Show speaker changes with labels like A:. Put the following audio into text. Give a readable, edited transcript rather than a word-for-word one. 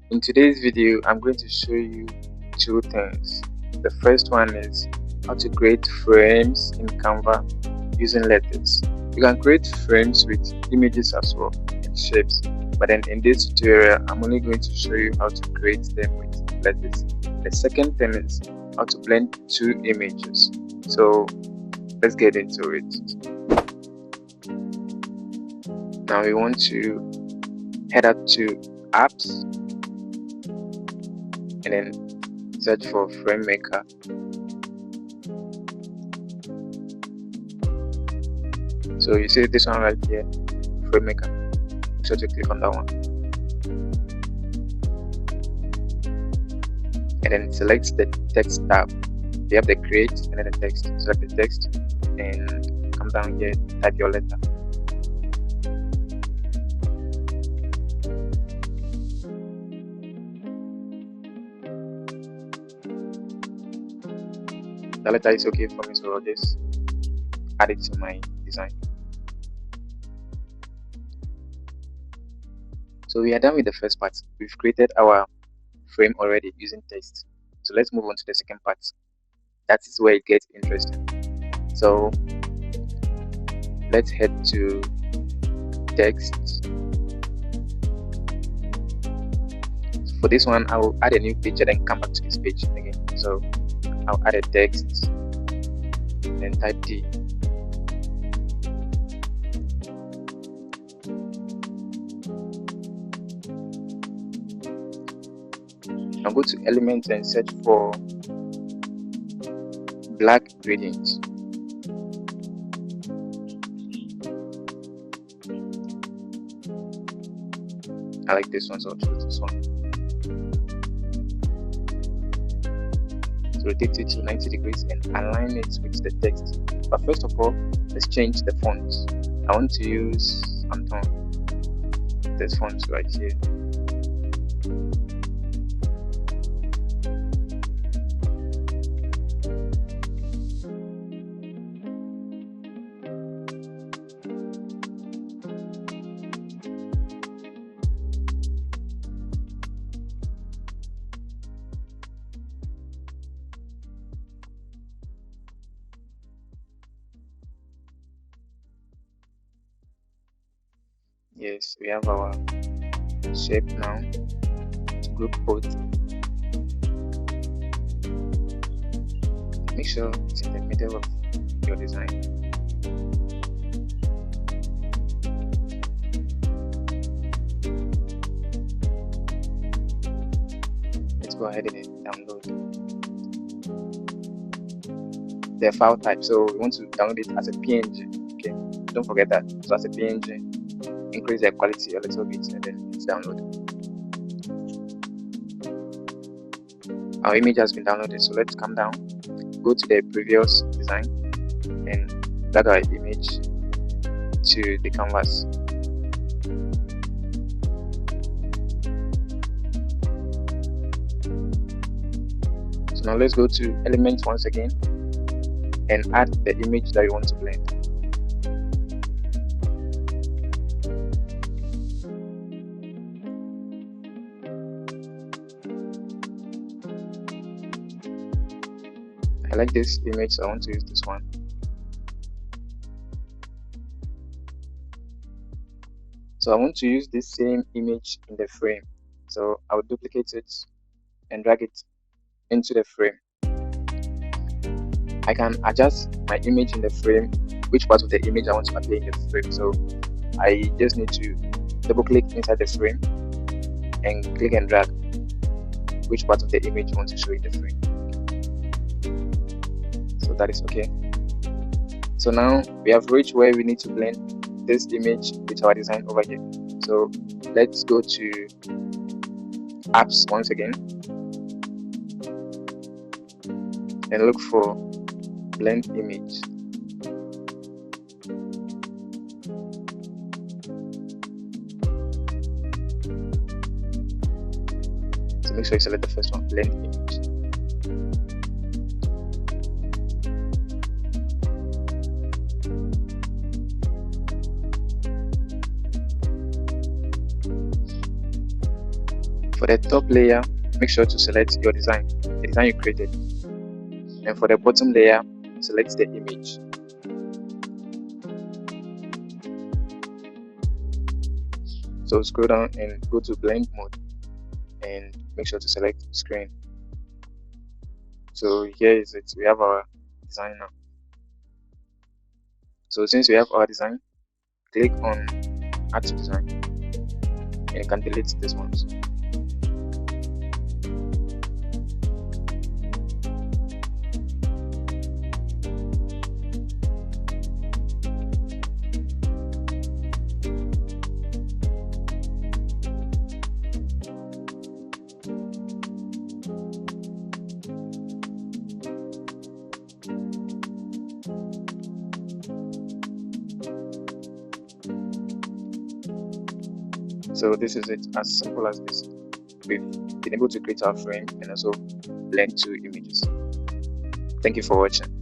A: In today's video, I'm going to show you two things. The first one is how to create frames in Canva using letters. You can create frames with images as well and shapes, but then in this tutorial, I'm only going to show you how to create them with letters. The second thing is how to blend two images. So let's get into it. Now we want to head out to apps and then search for frame maker. So you see this one right here, frame maker. Make sure to click on that one and then select the text tab. You have the create and then the text. Select the text and come down here, type your letter. The letter is okay for me, so I'll just add it to my design. So we are done with the first part. We've created our frame already using text. So let's move on to the second part. That is where it gets interesting. So let's head to text. For this one, I will add a new page and then come back to this page again. So I'll add a text and type D. I'll go to elements and search for black gradients. I like this one, so I'll choose this one. So rotate it to 90 degrees and align it with the text. But first of all, let's change the font. I want to use this font right here. Yes, we have our shape now. Group both. Make sure it's in the middle of your design. Let's go ahead and download the file type. So we want to download it as a PNG. Okay, don't forget that. So as a PNG, increase the quality a little bit and then it's download. Our image has been downloaded, so let's come down, go to the previous design and drag our image to the canvas. So now let's go to elements once again and add the image that you want to blend. I like this image, so I want to use this one. So I want to use this same image in the frame. So I will duplicate it and drag it into the frame. I can adjust my image in the frame, which part of the image I want to appear in the frame. So I just need to double click inside the frame and click and drag which part of the image you want to show in the frame. So that is okay. So now we have reached where we need to blend this image with our design over here. So let's go to apps once again and look for blend image. So make sure you select the first one, blend image. For the top layer, make sure to select your design, the design you created. And for the bottom layer, select the image. So scroll down and go to blend mode and make sure to select screen. So here is it, we have our design now. So since we have our design, click on add to design and you can delete this ones. So this is it, as simple as this. We've been able to create our frame and also blend two images. Thank you for watching.